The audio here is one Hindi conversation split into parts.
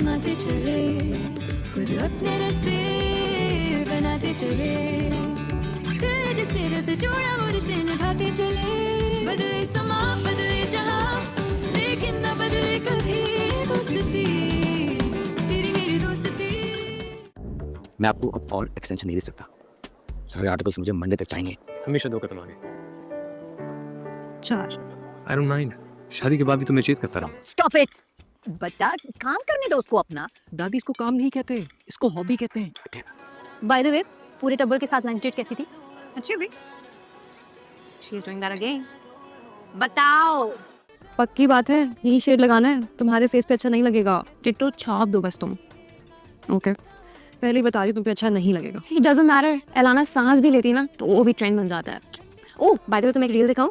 शर्माते चले, खुद अपने रास्ते बनाते चले, दिल जिससे दिल से जोड़ा वो रिश्ते निभाते चले। बदले समा बदले जहां, लेकिन न बदले कभी दोस्ती, तेरी मेरी दोस्ती। मैं आपको अब और एक्सटेंशन नहीं दे सकता। सारे आर्टिकल्स मुझे मंडे तक चाहिए। हमेशा 2 खत्म आगे। 4। I don't mind. शादी के बाद भी तुम्हें चीज करता रहा। Stop it. बता, काम करने दो उसको अपना। दादी इसको काम नहीं कहते, इसको हॉबी कहते हैं। बाय द वे, पूरे टब्बर के साथ लंच डेट कैसी थी? अच्छी हुई। She is doing that again. बताओ। पक्की बात है, यही शेड लगाना है, तुम्हारे फेस पे अच्छा नहीं लगेगा। टिट्टो छाप दो बस तुम। ओके, पहले ही बता रही तुम पे अच्छा नहीं लगेगा। इट डजंट मैटर, एलाना सांस भी लेती ना तो वो भी ट्रेंड बन जाता है। ओह बाय द वे, तुम्हें एक रील दिखाऊं?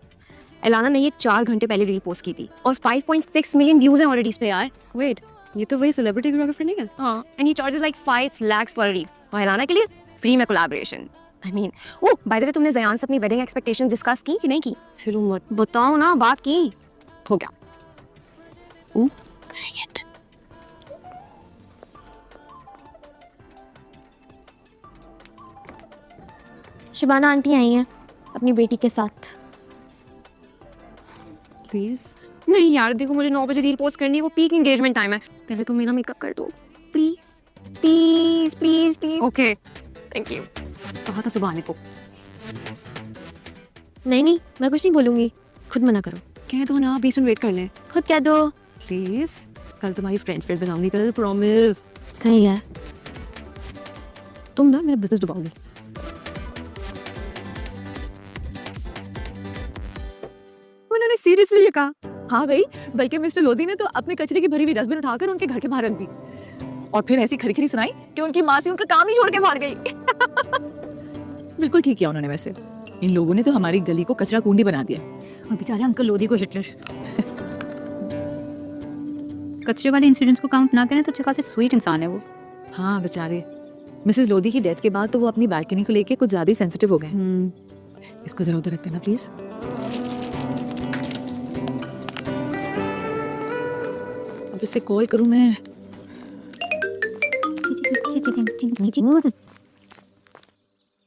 एलाना ने ये 4 घंटे पहले रील पोस्ट की थी और 5.6 मिलियन व्यूज हैं ऑलरेडी इस पे यार। वेट, ये तो वही सेलिब्रिटी कोरियोग्राफर नहीं है? हाँ, and he charges like 5 lakhs for a reel. और एलाना के लिए फ्री में collaboration. I mean, oh by the way, तुमने ज़यान से अपनी वेडिंग एक्सपेक्टेशंस डिस्कस की कि नहीं की? फिर मत बताओ ना, बात की हो गया। शिबाना आंटी आई हैं अपनी बेटी के साथ। प्लीज नहीं यार, देखो मुझे 9 बजे रील पोस्ट करनी है, वो पीक एंगेजमेंट टाइम है। पहले तुम मेरा मेकअप कर दो please please please please. Okay thank you. कहा था सुबह आने को। नहीं मैं कुछ नहीं बोलूँगी। खुद मना करो। कह दो ना, 20 मिनट वेट कर ले खुद कह दो। प्लीज। कल तुम्हारी फ्रेंड बनाऊंगी, कल प्रॉमिस। सही है। तुम ना मेरा बिजनेस डुबाओगी। उन्होंने सीरियसली ये कहा? हाँ भाई, बल्कि मिस्टर लोधी ने तो अपने कचरे की भरी हुई डस्टबिन उठाकर उनके घर के बाहर रख दी और फिर ऐसी खरी सुनाई कि उनकी माँ से उनका काम ही छोड़ के भाग गई। बिल्कुल ठीक किया उन्होंने। वैसे इन लोगों ने तो हमारी गली को कचरा कुंडी बना दिया। और बेचारे अंकल लोधी को हिटलर। कचरे वाले इंसिडेंट्स को काउंट ना करें तो अच्छे खासे स्वीट इंसान है वो। हाँ बेचारे, मिसेस लोधी की डेथ के बाद तो वो अपनी बालकनी को लेके कुछ ज्यादा ही सेंसिटिव हो गए। इसको जरा उधर रखते ना प्लीज। अब इससे कॉल करूं मैं?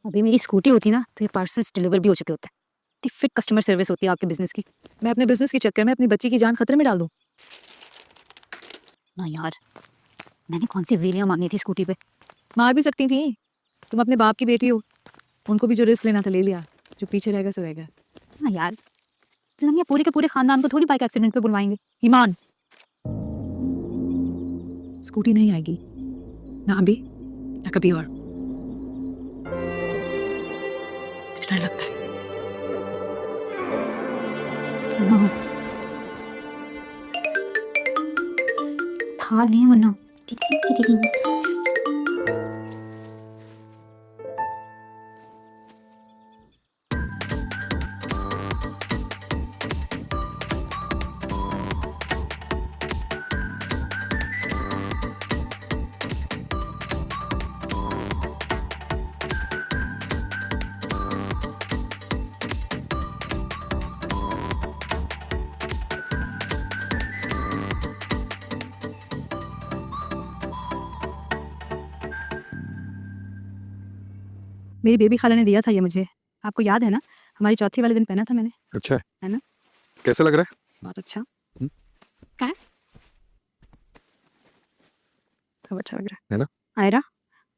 अभी मेरी स्कूटी होती ना तो ये पार्सल्स डिलीवर भी हो चुके होते। इतनी फिट कस्टमर सर्विस होती है आपके बिजनेस की। मैं अपने बिजनेस के चक्कर में अपनी बच्ची की जान खतरे में डाल दूं? ना यार, मैंने कौन सी वेलियां मांगी थी स्कूटी पे। मार भी सकती थी, तुम अपने बाप की बेटी हो। उनको भी जो रिस्क लेना था ले लिया, जो पीछे रहेगा सो रहेगा। ना यार, हम ये पूरे के पूरे खानदान को थोड़ी बाइक एक्सीडेंट पे बुलवाएंगे। ईमान, स्कूटी नहीं आएगी ना अभी ना कभी और। डर लगता है। था नहीं वरना। मेरी बेबी खाला ने दिया था ये मुझे, आपको याद है ना? हमारी चौथी वाले दिन पहना था मैंने। अच्छा है ना? कैसा लग रहा है? बहुत अच्छा। क्या है? बहुत अच्छा लग रहा है ना? आयरा,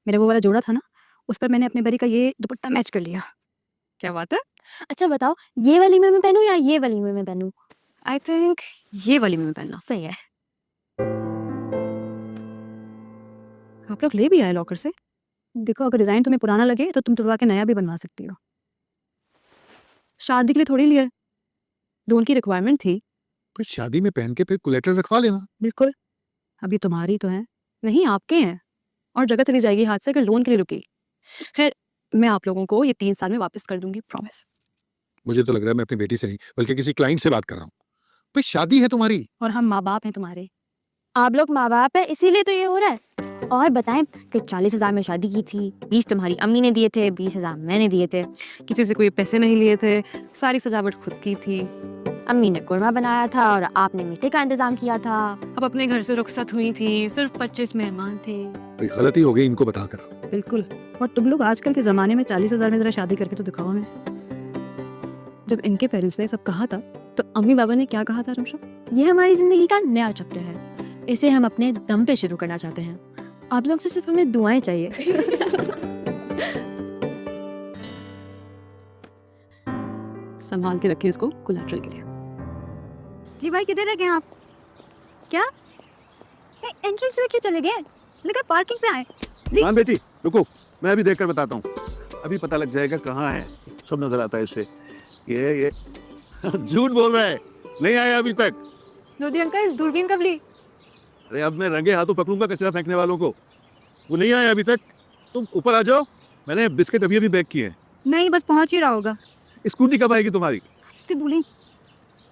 मेरा वो वाला जोड़ा था ना, उस पर मैंने अपने बरी का ये दुपट्टा मैच कर लिया। क्या बात है? अच्छा बताओ, ये वाली में मैं पहनूं या ये वाली में मैं पहनूं? आई थिंक ये वाली में पहनना सही है। आप लोग ले भी आए लॉकर से। देखो, अगर डिजाइन तुम्हें पुराना लगे तो तुम तुड़वा के नया भी बनवा सकती हो। शादी के लिए थोड़ी लिया, लोन की रिक्वायरमेंट थी। फिर शादी में पहन के फिर कोलेटरल रखवा लेना। बिल्कुल, अब ये तुम्हारी तो है। नहीं आपके हैं, और जगह चली जाएगी हाथ से अगर लोन के लिए रुकी। खैर, मैं आप लोगों को ये 3 साल में वापस कर दूंगी, प्रॉमिस। मुझे तो लग रहा है मैं अपनी बेटी से नहीं बल्कि किसी क्लाइंट से बात कर रहा हूँ। भाई शादी है तुम्हारी। और हम माँ बाप हैं तुम्हारे। आप लोग माँ बाप है इसीलिए तो ये हो रहा है। और बताएं कि 40,000 में शादी की थी, 20 तुम्हारी अम्मी ने दिए थे, 20,000 मैंने दिए थे। किसी से कोई पैसे नहीं लिए थे, सारी सजावट खुद की थी। अम्मी ने कुरमा बनाया था और आपने मीठे का इंतजाम किया था। अब अपने घर से रुखसत हुई थी, सिर्फ 25 मेहमान थे। कोई गलती हो गई इनको बताकर। बिल्कुल। और तुम लोग आजकल के ज़माने में 40,000 में ज़रा शादी करके तो दिखाओ हमें। जब इनके पेरेंट्स ने सब कहा था तो अम्मी बाबा ने क्या कहा था रमशा? ये हमारी जिंदगी का नया चैप्टर है, इसे हम अपने दम पे शुरू करना चाहते हैं। आप लोग से सिर्फ हमें दुआएं चाहिए। संभाल के रखिए इसको कोलैटरल के लिए। जी भाई किधर रह गए आप? क्या एंट्रेंस में क्यों चले गए? लगा पार्किंग पे आए। हाँ बेटी रुको, मैं अभी देखकर बताता हूँ। अभी पता लग जाएगा कहाँ है, सब नजर आता है इससे। ये झूठ बोल रहा है, नहीं आया अभी तक। लोधी अंकल दूरबीन कब ली? अरे अब मैं रंगे हाथों पकड़ूंगा कचरा फेंकने वालों को। वो नहीं आया अभी तक। तुम ऊपर आ जाओ, मैंने बिस्किट अभी पैक किए हैं। नहीं बस पहुंच ही रहा होगा। स्कूटी कब आएगी तुम्हारी? इससे बोली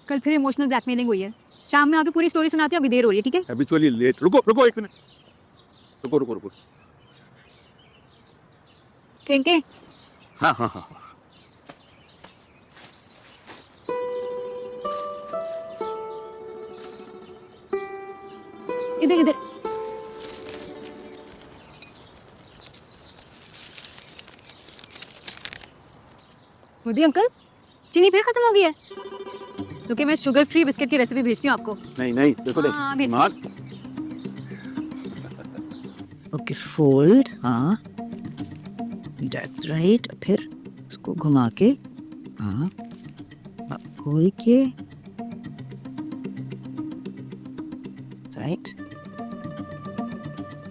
कल फिर इमोशनल ब्लैकमेलिंग हुई है। शाम में आके पूरी स्टोरी सुनाती हूँ, अभी देर हो रही है। ठीक है हैबिचुअली लेट। रुको रुको एक मिनट, रुको रुको रुको। केंके हाँ हाँ हाँ। इधर इधर। मोदी अंकल चीनी फिर खत्म हो गई है। क्योंकि मैं शुगर फ्री बिस्किट की रेसिपी भेजती हूँ आपको। नहीं नहीं देखो देख हाँ, भेज। मार। ओके फोल्ड, हाँ दैट्स राइट। फिर उसको घुमा के, हाँ खोल के, राइट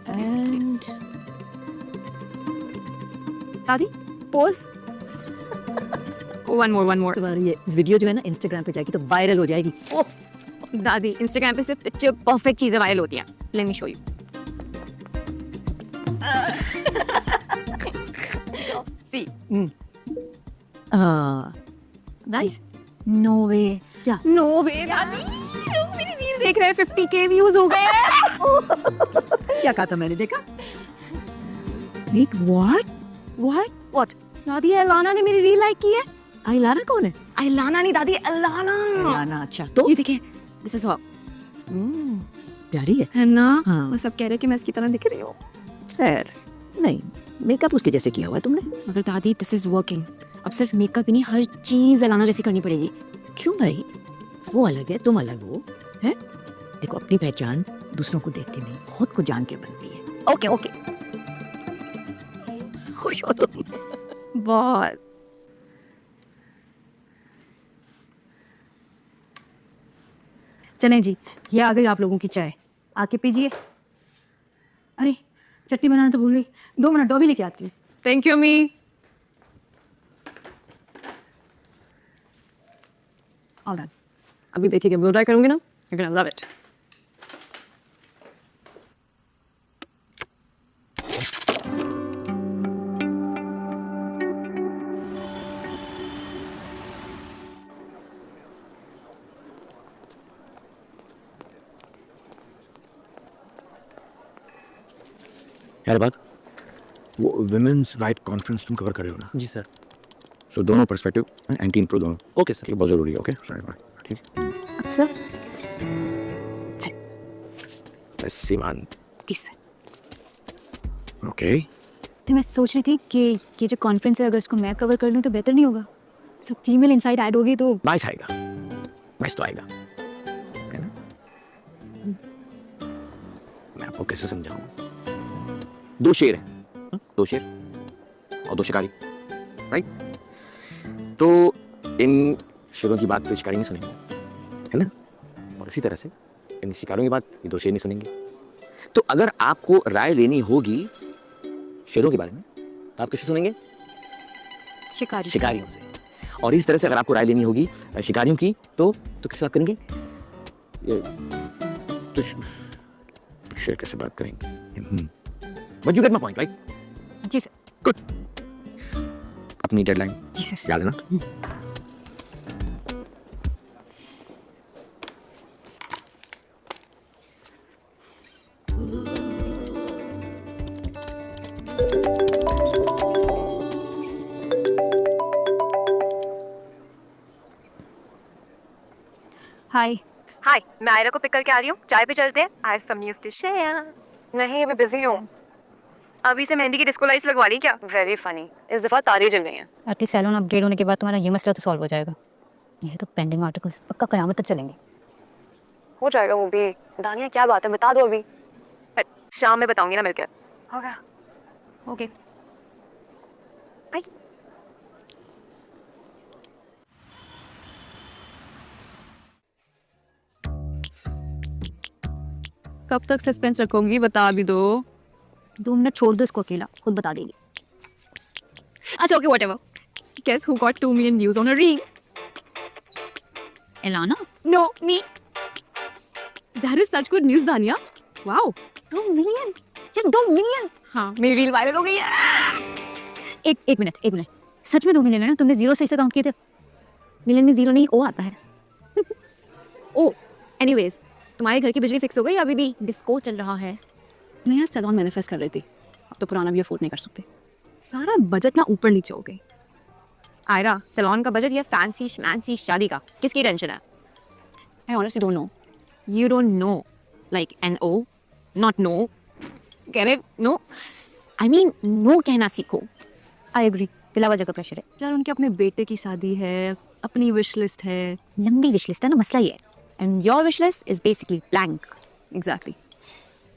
एंड दादी पोज। One more. तुम्हारी ये वीडियो जो है ना इंस्टाग्राम पे जाएगी तो वायरल हो जाएगी। ओह दादी इंस्टाग्राम पे सिर्फ पिक्चर परफेक्ट चीजें वायरल होती हैं। Let me show you. Nice. No way. No way दादी, लोग मेरी रील देख रहे हैं, 50K व्यूज हो गए। क्या कहा था मैंने, देखा? Wait what? व्हाट? दादी अलाना ने मेरी रील लाइक की है। आइलाना कौन है? अलाना नहीं दादी, अलाना। आइलाना, अच्छा तो ये देखिए, दिस इज हर। प्यारी है ना? हाँ। वो सब कह रहे हैं कि मैं इसकी तरह दिख रही हूँ। खैर नहीं, मेकअप उसके जैसे किया हुआ है तुमने। मगर दादी दिस इज वर्किंग। अब सिर्फ मेकअप ही नहीं, हर चीज अलाना जैसी करनी पड़ेगी। क्यों भाई, वो अलग है तुम अलग हो, है? देखो अपनी पहचान दूसरों को देख के नहीं, खुद को जान के बनती है। Okay okay. खुश हो तुम। बहुत। चलें जी, ये आ गई आप लोगों की चाय, आके पीजिए। अरे चटनी बनाना तो भूल गई, 2 मिनट, 2 भी लेके आती हूँ। थैंक यू अम्मी। All done. अभी देखिए ब्लो ड्राई करूंगी ना, यू गोना लव इट। यार बात, वो विमेंस राइट कॉन्फ्रेंस तुम कवर कर रहे हो ना? जी सर। सो दोनों पर्सपेक्टिव, एंटी इंप्रो दोनों। Okay sir. ये बहुत जरूरी है। ओके ठीक है। अब सर सीमान। तीसरा। ओके तो मैं सोच रही थी कि ये जो कॉन्फ्रेंस है अगर इसको मैं कवर कर लूँ तो बेहतर नहीं होगा? सब फीमेल इनसाइड ऐड होगी तो नाइस आएगा, नाइस तो आएगा, है ना? मैं आपको कैसे समझाऊं? 2 शेर हैं, 2 शेर और 2 शिकारी, राइट? तो इन शेरों की बात तो शिकारी नहीं सुनेंगे, है ना? और इसी तरह से इन शिकारियों की बात ये 2 शेर नहीं सुनेंगे। तो अगर आपको राय लेनी होगी शेरों के बारे में तो आप किससे सुनेंगे? शिकारियों से। और इस तरह से अगर आपको राय लेनी होगी शिकारियों की तो किससे बात करेंगे? तो शेर कैसे बात करेंगे? But you get my point, right? जी सर। गुड। अपनी डेडलाइन जी सर। याद है ना? हाय हाय, मैं आयरा को पिक करके आ रही हूँ, चाय पे चलते हैं। I have some news to share. नहीं, अभी बिजी हूँ। अभी से मेहंदी की डिस्को लाइट्स लगवा ली क्या? वेरी फनी, इस दफा तारे जल गई हैं। एटलीस्ट सैलून अपग्रेड होने के बाद तुम्हारा ये मसला तो सॉल्व हो जाएगा। ये तो पेंडिंग आर्टिकल्स पक्का कयामत तक चलेंगे। हो जाएगा वो भी। दानिया क्या बात है, बता दो अभी। शाम में बताऊंगी ना मिलकर। हो गया। ओके। कब तक सस्पेंस रखोगी, बता भी दो। 2 मिनट छोड़ दो इसको, अकेला खुद बता देगी। अच्छा okay, whatever. Guess who got 2 million views on a reel? Alana. No, me. That is such good news, दानिया। Wow. 2 मिलियन? क्या 2 मिलियन? हाँ, मेरी रील वायरल हो गई है। एक मिनट। सच में 2 मिलियन है ना? तुमने जीरो से इसे काउंट किए थे? मिलियन में जीरो नहीं ओ आता है। ओह, एनीवेज, तुम्हारे घर की बिजली फिक्स हो गई या अभी भी डिस्को चल रहा है? नया सैलून मैनिफेस्ट कर रही थी, अब तो पुराना भी अफोर्ड नहीं कर सकते। सारा बजट ना ऊपर नीचे हो गई। आयरा, सैलून का बजट या फैंसी श्मैंसी शादी का, किसकी टेंशन है? I honestly don't know. You don't know, like N-O, not no. Get it? No. I mean, no कहना सीखो। आई एग्री, बिला वजह का प्रेशर है। यार, उनके अपने बेटे की शादी है, अपनी विश लिस्ट है। लंबी विश लिस्ट है ना, मसला ये है। And your wish list is basically blank. Exactly.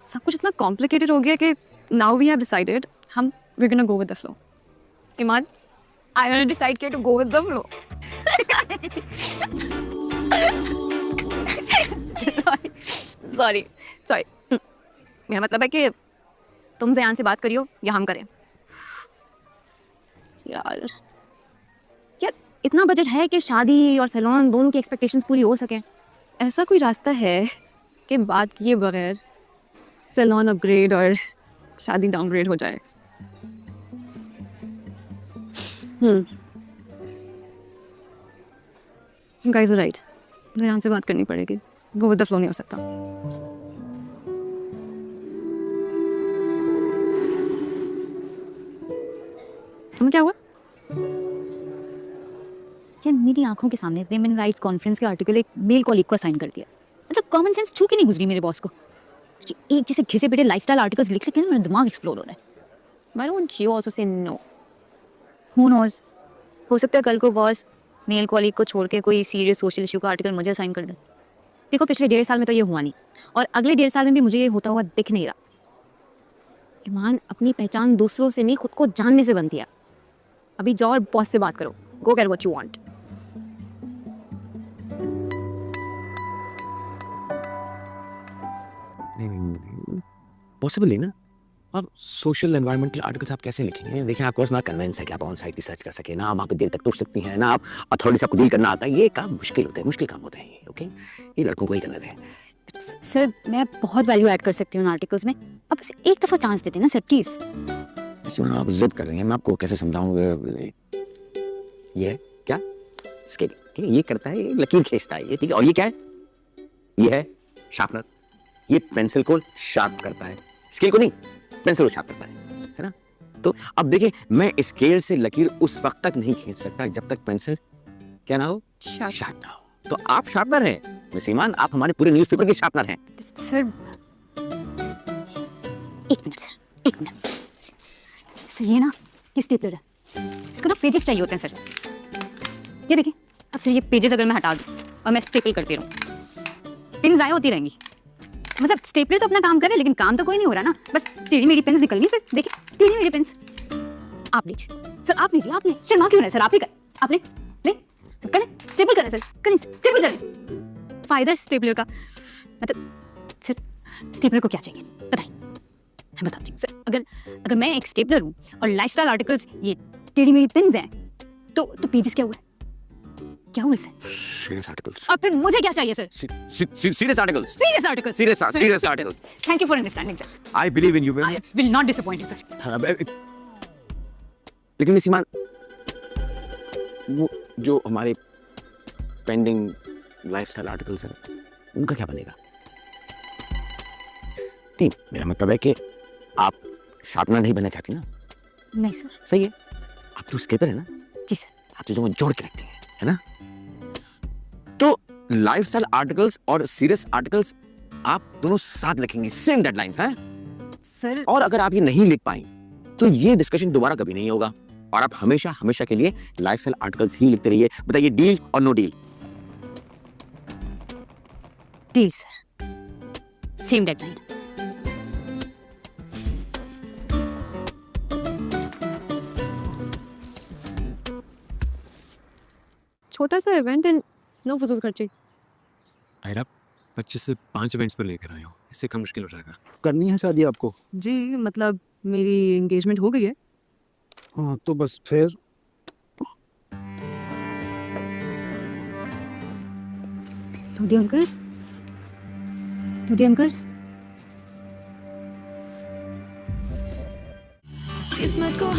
सब कुछ इतना कॉम्प्लिकेटेड हो गया कि नाउ वी हैव डिसाइडेड हम we gonna go with the flow. Iman, I will decide to go with the flow. Sorry. मेरा मतलब है कि तुम ज़यान से बात करियो या हम करें। यार इतना बजट है कि शादी और सैलून दोनों की एक्सपेक्टेशंस पूरी हो सके। ऐसा कोई रास्ता है कि बात किए बगैर सैलून अपग्रेड और शादी डाउनग्रेड हो जाए? गाइस आर राइट, ध्यान से बात करनी पड़ेगी। गो विद द फ्लो नहीं हो सकता। तुम्हें क्या हुआ? क्या मेरी आंखों के सामने विमेन राइट्स कॉन्फ्रेंस के आर्टिकल एक मेल कॉलीग को असाइन कर दिया? मतलब कॉमन सेंस छू के नहीं गुजरी मेरे बॉस को। एक जैसे घिसे पिटे लाइफस्टाइल आर्टिकल्स लिख के ना मेरा दिमाग एक्सप्लोड हो रहा है। Why don't you also say no? Who knows? हो सकता है कल को बॉस मेल कॉलीग को छोड़ के कोई सीरियस सोशल इशू का आर्टिकल मुझे असाइन कर दे। देखो पिछले 1.5 साल में तो ये हुआ नहीं, और अगले 1.5 साल में भी मुझे ये होता हुआ दिख नहीं रहा। ईमान, अपनी पहचान दूसरों से नहीं खुद को जानने से बनती है। अभी जाओ और बॉस से बात करो। गो गेट व्हाट यू वांट। नहीं पॉसिबल नहीं ना। और सोशल एनवायरमेंटल आर्टिकल्स आप कैसे लिखेंगे? देखिए, आपको ना कन्वेंस है कि आप ऑन साइट रिसर्च कर सके, ना आप वहाँ पे देर तक टूट सकती हैं, ना आप अथॉरिटी से आपको डील करना आता है। ये काम मुश्किल होता है, मुश्किल काम होते हैं ये। ओके, ये लड़कों को ही करने दें। सर मैं बहुत वैल्यू ऐड कर सकती हूँ आर्टिकल्स में। अब बस एक दफ़ा चांस देते ना सर प्लीज़। आप जिद कर रही हैं, मैं आपको कैसे समझाऊँ? ये है क्या? स्केल ये करता है, ये लकीर खींचता है, ये ठीक है। और ये क्या है? ये है शार्पनर। ये पेंसिल को शार्प करता है, स्केल को नहीं, पेंसिल को शार्प करता है ना? तो अब देखिए, मैं स्केल से लकीर उस वक्त तक नहीं खींच सकता जब तक पेंसिल क्या ना हो, शार्प ना हो। तो आप शार्पनर हैं मिस ईमान, आप हमारे पूरे न्यूज़पेपर के शार्पनर हैं। सर एक मिनट सर, ये ना ये स्टेपलर है, इसको ना पेजेस चाहिए होते हैं सर। ये देखिए, अब सर ये पेजेस अगर मैं हटा दूँ और मैं स्टेपल करती रहूँ, पिन ज़ाया होती रहेंगी। मतलब स्टेपलर तो अपना काम करे, लेकिन काम तो कोई नहीं हो रहा ना। बस टेढ़ी मेरी पेन्स निकलनी सर। देखिए टेढ़ी मेरी पेन्स। आप लीजिए सर, आप लीजिए। आपने शर्मा क्यों रहे सर? आप ही करें, आपने नहीं करें, स्टेपल करें सर, करें स्टेपल करें। फायदा स्टेपलर का मतलब सर, स्टेपलर को क्या चाहिए बताइए, मैं बताती हूँ सर। अगर मैं एक स्टेपलर हूँ और लाइफस्टाइल आर्टिकल्स ये टेढ़ी मेरी पिन्स हैं, तो पेजेस क्या हुआ? क्या हुआ सर? Serious articles. और फिर मुझे क्या चाहिए sir? Serious articles. Serious articles. Serious articles. Thank you for understanding sir. I believe in you. I will not disappoint you sir. लेकिन मिस ईमान, वो जो हमारे पेंडिंग लाइफस्टाइल आर्टिकल्स हैं, उनका क्या बनेगा? नहीं, मेरा मतलब है कि आप शार्पनर नहीं बनना चाहती ना? नहीं सर। सही है, आप तो स्केपर है ना? जी सर। आप चीजों को जोड़ के रखती हैं, है ना? तो लाइफस्टाइल आर्टिकल्स और सीरियस आर्टिकल्स आप दोनों साथ लिखेंगे, सेम डेडलाइंस हैं। सर और अगर आप ये नहीं लिख पाई तो ये डिस्कशन दोबारा कभी नहीं होगा और आप हमेशा हमेशा के लिए लाइफस्टाइल आर्टिकल्स ही लिखते रहिए। बताइए डील और no deal? Deal sir, same deadline. छोटा सा इवेंट एंड नो फजूल खर्ची। आयरा 25 से 5 इवेंट्स पर लेकर आया हूँ, इससे कम मुश्किल हो जाएगा। करनी है शादी आपको? जी मतलब मेरी एंगेजमेंट हो गई है। हाँ तो बस फिर दूधी अंकल, दूधी अंकल, किस्मत को